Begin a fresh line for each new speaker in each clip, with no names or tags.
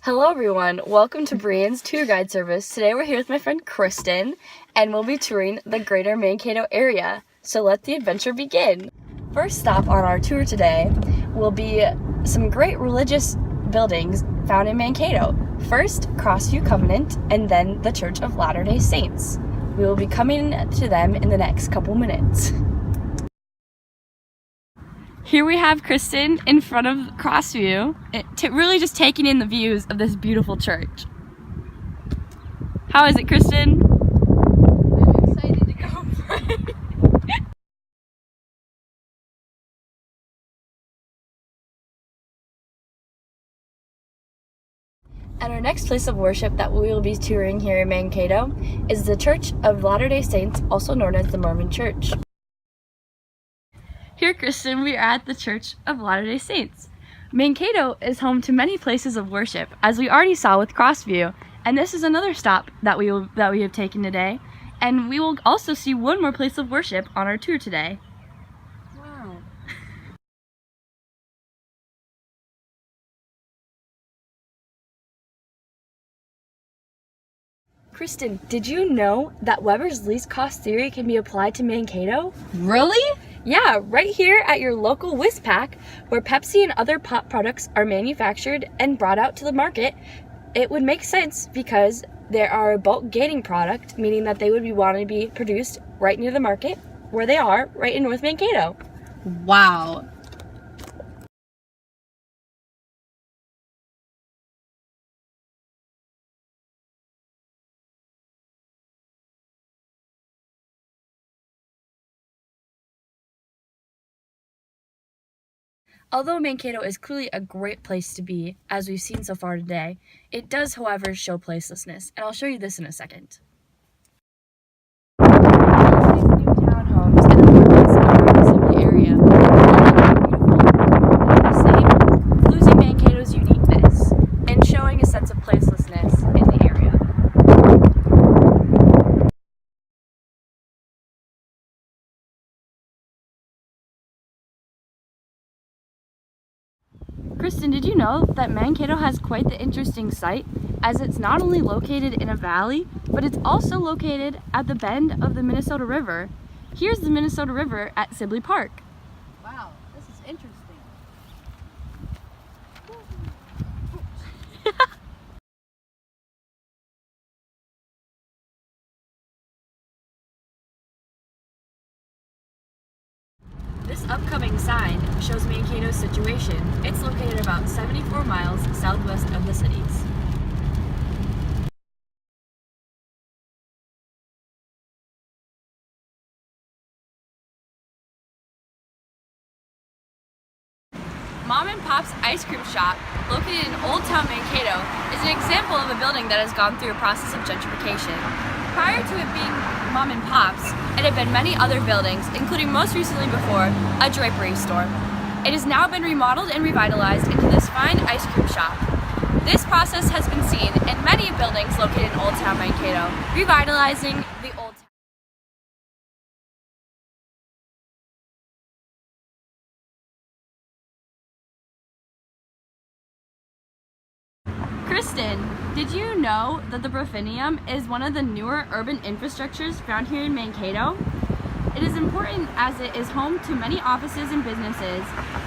Hello everyone, welcome to Briann's tour guide service. Today we're here with my friend Kristin, and we'll be touring the greater Mankato area. So let the adventure begin. First stop on our tour today will be some great religious buildings found in Mankato. First, Crossview Covenant, and then the Church of Latter-day Saints. We will be coming to them in the next couple minutes. Here we have Kristin in front of Crossview, really just taking in the views of this beautiful church. How is it, Kristin?
I'm excited to go for it.
And our next place of worship that we will be touring here in Mankato is the Church of Latter-day Saints, also known as the Mormon Church. Here, Kristin, we are at the Church of Latter-day Saints. Mankato is home to many places of worship, as we already saw with Crossview, and this is another stop that we have taken today, and we will also see one more place of worship on our tour today.
Wow.
Kristin, did you know that Weber's least cost theory can be applied to Mankato?
Really?
Yeah, right here at your local WizPack, where Pepsi and other pop products are manufactured and brought out to the market, it would make sense because they are a bulk gating product, meaning that they would be wanting to be produced right near the market, where they are, right in North Mankato.
Wow.
Although Mankato is clearly a great place to be, as we've seen so far today, it does, however, show placelessness, and I'll show you this in a second. These new townhomes and apartments around the area are the same, losing Mankato's uniqueness and showing a sense of placelessness in the area. Kristin, did you know that Mankato has quite the interesting site, as it's not only located in a valley, but it's also located at the bend of the Minnesota River. Here's the Minnesota River at Sibley Park.
Wow, this is interesting.
This upcoming sign shows Mankato's situation. It's located about 74 miles southwest of the cities. Mom and Pop's Ice Cream Shop, located in Old Town Mankato, is an example of a building that has gone through a process of gentrification. Prior to it being Mom and Pop's, it had been many other buildings, including most recently before, a drapery store. It has now been remodeled and revitalized into this fine ice cream shop. This process has been seen in many buildings located in Old Town Mankato, revitalizing the Old Town. Kristin, did you know that the Profinium is one of the newer urban infrastructures found here in Mankato? It is important as it is home to many offices and businesses,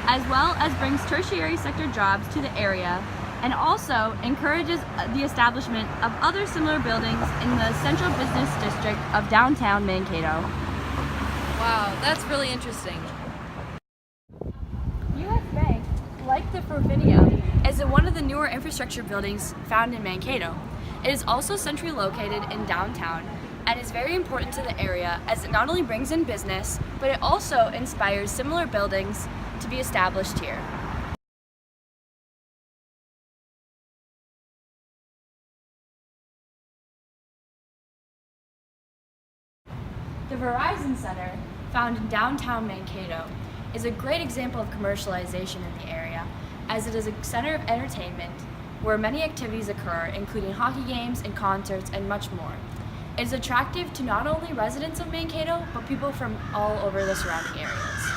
as well as brings tertiary sector jobs to the area, and also encourages the establishment of other similar buildings in the central business district of downtown Mankato.
Wow, that's really interesting.
U.S. Bank, like the Profinium, is one of the newer infrastructure buildings found in Mankato. It is also centrally located in downtown and is very important to the area as it not only brings in business, but it also inspires similar buildings to be established here. The Verizon Center, found in downtown Mankato, is a great example of commercialization in the area, as it is a center of entertainment where many activities occur, including hockey games and concerts and much more. It is attractive to not only residents of Mankato, but people from all over the surrounding areas.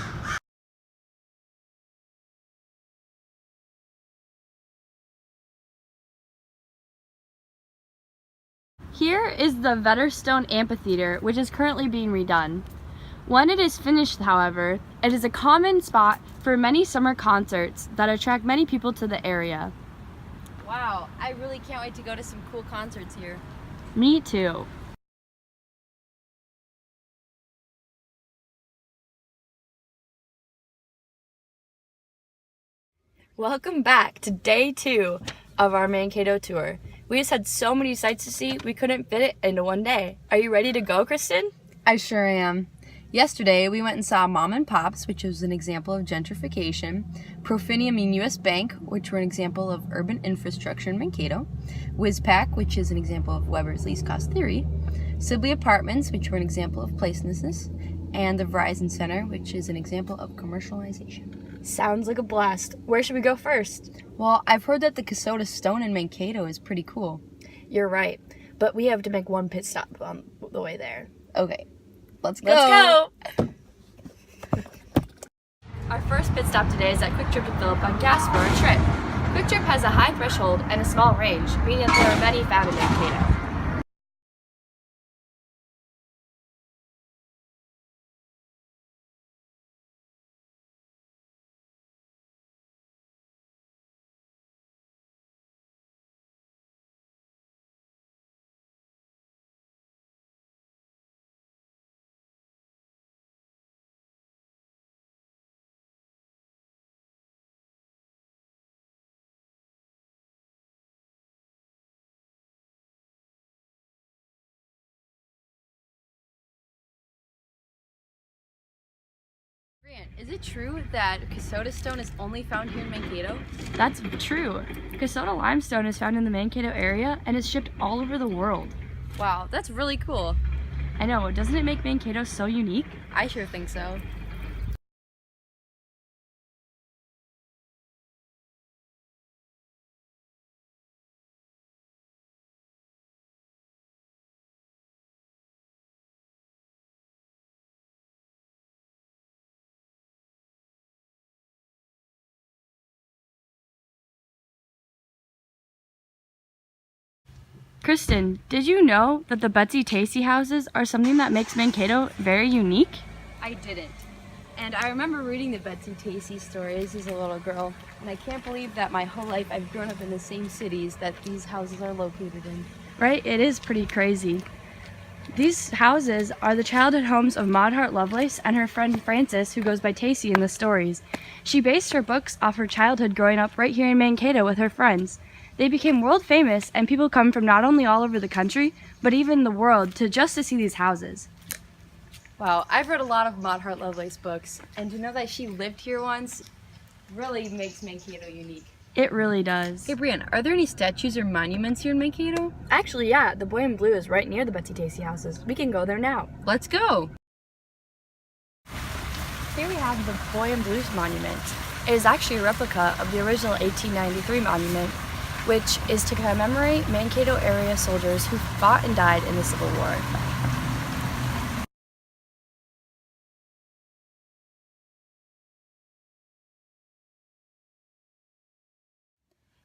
Here is the Vetterstone Amphitheater, which is currently being redone. When it is finished, however, it is a common spot for many summer concerts that attract many people to the area.
Wow, I really can't wait to go to some cool concerts here.
Me too. Welcome back to day 2 of our Mankato tour. We just had so many sights to see, we couldn't fit it into one day. Are you ready to go, Kristin?
I sure am. Yesterday, we went and saw Mom and Pops, which was an example of gentrification, Profinium and US Bank, which were an example of urban infrastructure in Mankato, WizPack, which is an example of Weber's least cost theory, Sibley Apartments, which were an example of placelessness, and the Verizon Center, which is an example of commercialization.
Sounds like a blast. Where should we go first?
Well, I've heard that the Kasota Stone in Mankato is pretty cool.
You're right, but we have to make one pit stop on the way there.
Okay, let's go.
Let's go! Our first pit stop today is at Quick Trip to fill up on gas for our trip. Quick Trip has a high threshold and a small range, meaning that there are many found in Mankato.
Briann, is it true that Kasota Stone is only found here in Mankato?
That's true. Kasota limestone is found in the Mankato area and is shipped all over the world.
Wow, that's really cool.
I know, doesn't it make Mankato so unique?
I sure think so.
Kristin, did you know that the Betsy Tacy houses are something that makes Mankato very unique?
I didn't. And I remember reading the Betsy Tacy stories as a little girl, and I can't believe that my whole life I've grown up in the same cities that these houses are located in.
Right, it is pretty crazy. These houses are the childhood homes of Maud Hart Lovelace and her friend Frances, who goes by Tacy in the stories. She based her books off her childhood growing up right here in Mankato with her friends. They became world famous, and people come from not only all over the country, but even the world to see these houses.
Wow, I've read a lot of Maud Hart Lovelace books, and to know that she lived here once really makes Mankato unique.
It really does.
Hey Briann, are there any statues or monuments here in Mankato?
Actually, yeah, the Boy in Blue is right near the Betsy Tacy houses. We can go there now.
Let's go!
Here we have the Boy in Blues monument. It is actually a replica of the original 1893 monument, which is to commemorate Mankato area soldiers who fought and died in the Civil War.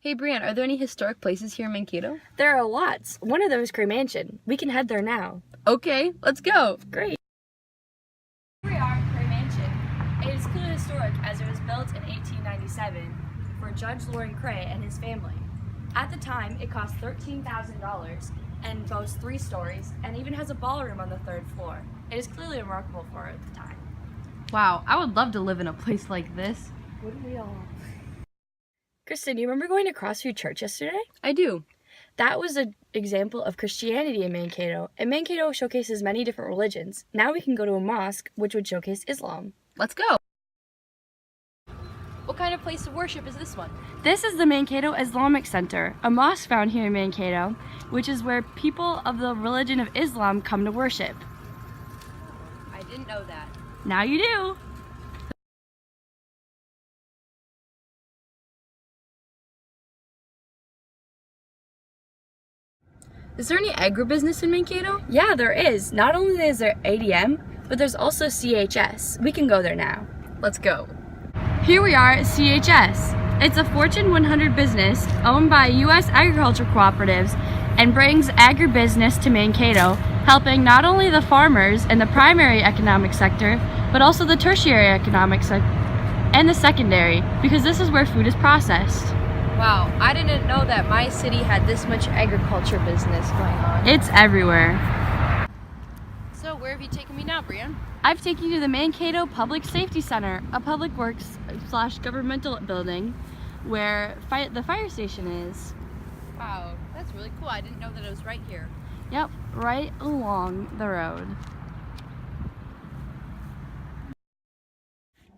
Hey Briann, are there any historic places here in Mankato?
There are lots. One of them is Cray Mansion. We can head there now.
Okay, let's go!
Great. Here we are at Cray Mansion. It is clearly historic as it was built in 1897 for Judge Loren Cray and his family. At the time, it cost $13,000 and boasts 3 stories and even has a ballroom on the 3rd floor. It is clearly remarkable for it at the time.
Wow, I would love to live in a place like this.
Wouldn't we all? Kristin, you remember going to Crossview Church yesterday?
I do.
That was an example of Christianity in Mankato, and Mankato showcases many different religions. Now we can go to a mosque, which would showcase Islam.
Let's go! What kind of place of worship is this one?
This is the Mankato Islamic Center, a mosque found here in Mankato, which is where people of the religion of Islam come to worship.
I didn't know that.
Now you do!
Is there any agribusiness in Mankato?
Yeah, there is. Not only is there ADM, but there's also CHS. We can go there now.
Let's go.
Here we are at CHS. It's a Fortune 100 business owned by U.S. agriculture cooperatives and brings agribusiness to Mankato, helping not only the farmers in the primary economic sector, but also the tertiary economic sector and the secondary, because this is where food is processed.
Wow, I didn't know that my city had this much agriculture business going on.
It's everywhere.
So where have you taken me now, Briann?
I've taken you to the Mankato Public Safety Center, a public works / governmental building where the fire station is.
Wow, that's really cool. I didn't know that it was right here.
Yep, right along the road.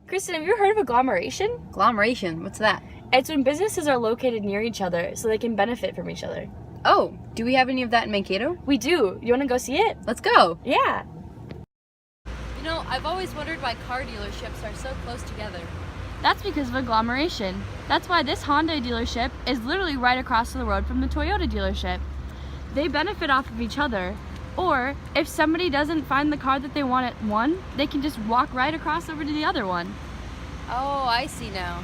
Kristin, have you ever heard of agglomeration?
Agglomeration, what's that?
It's when businesses are located near each other so they can benefit from each other.
Oh, do we have any of that in Mankato?
We do. You want to go see it?
Let's go.
Yeah.
You know, I've always wondered why car dealerships are so close together.
That's because of agglomeration. That's why this Honda dealership is literally right across the road from the Toyota dealership. They benefit off of each other. Or if somebody doesn't find the car that they want at one, they can just walk right across over to the other one.
Oh, I see now.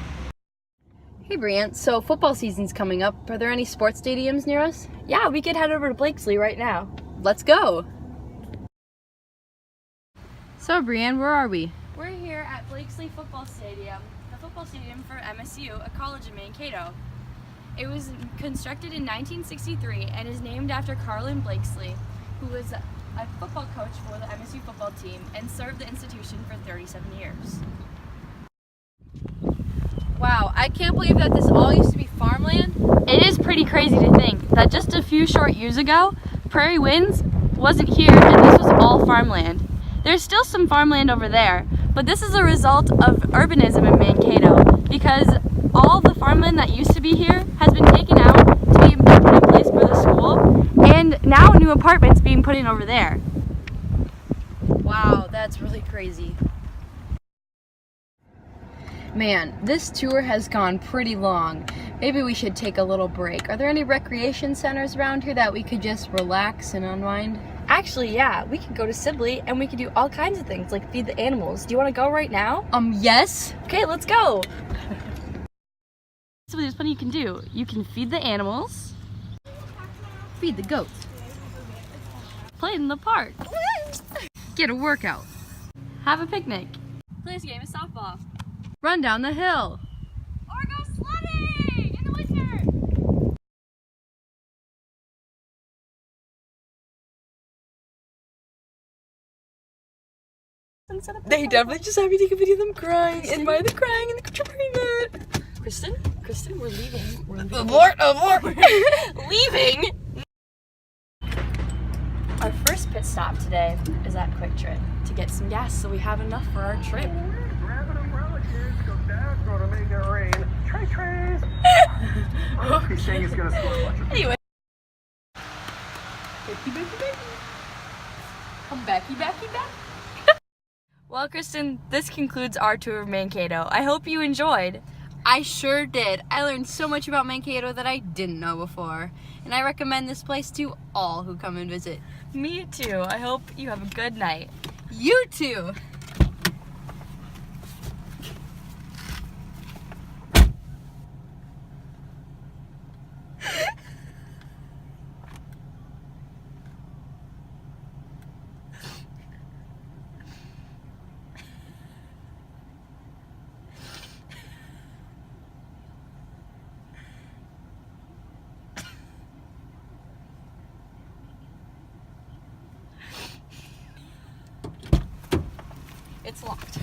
Hey Briann, so football season's coming up. Are there any sports stadiums near us?
Yeah, we could head over to Blakesley right now.
Let's go. So Briann, where are we?
We're here at Blakesley Football Stadium, the football stadium for MSU, a college in Mankato. It was constructed in 1963 and is named after Carlin Blakesley, who was a football coach for the MSU football team and served the institution for 37 years.
Wow, I can't believe that this all used to be farmland.
It is pretty crazy to think that just a few short years ago, Prairie Winds wasn't here and this was all farmland. There's still some farmland over there, but this is a result of urbanism in Mankato because all the farmland that used to be here has been taken out to be put in place for the school, and now new apartments being put in over there.
Wow, that's really crazy. Man, this tour has gone pretty long. Maybe we should take a little break. Are there any recreation centers around here that we could just relax and unwind?
Actually, yeah, we could go to Sibley and we could do all kinds of things like feed the animals. Do you want to go right now?
Yes.
Okay, let's go. So there's plenty you can do. You can feed the animals,
Feed the goats.
play in the park,
Get a workout.
have a picnic, play this game of softball,
Run down the hill.
or go sledding in the winter.
They definitely just have me take a video of them crying, and why they're crying in the toilet.
Kristin, we're leaving.
Abort!
Leaving? Our first pit stop today is at Quick Trip to get some gas so we have enough for our trip.
Grab an umbrella, kids, 'cause Dad's gonna make it rain. Trays. He's saying he's gonna score a bunch of
Anyway.
Come backy.
Well, Kristin, this concludes our tour of Mankato. I hope you enjoyed.
I sure did. I learned so much about Mankato that I didn't know before. And I recommend this place to all who come and visit.
Me too. I hope you have a good night.
You too!
It's locked.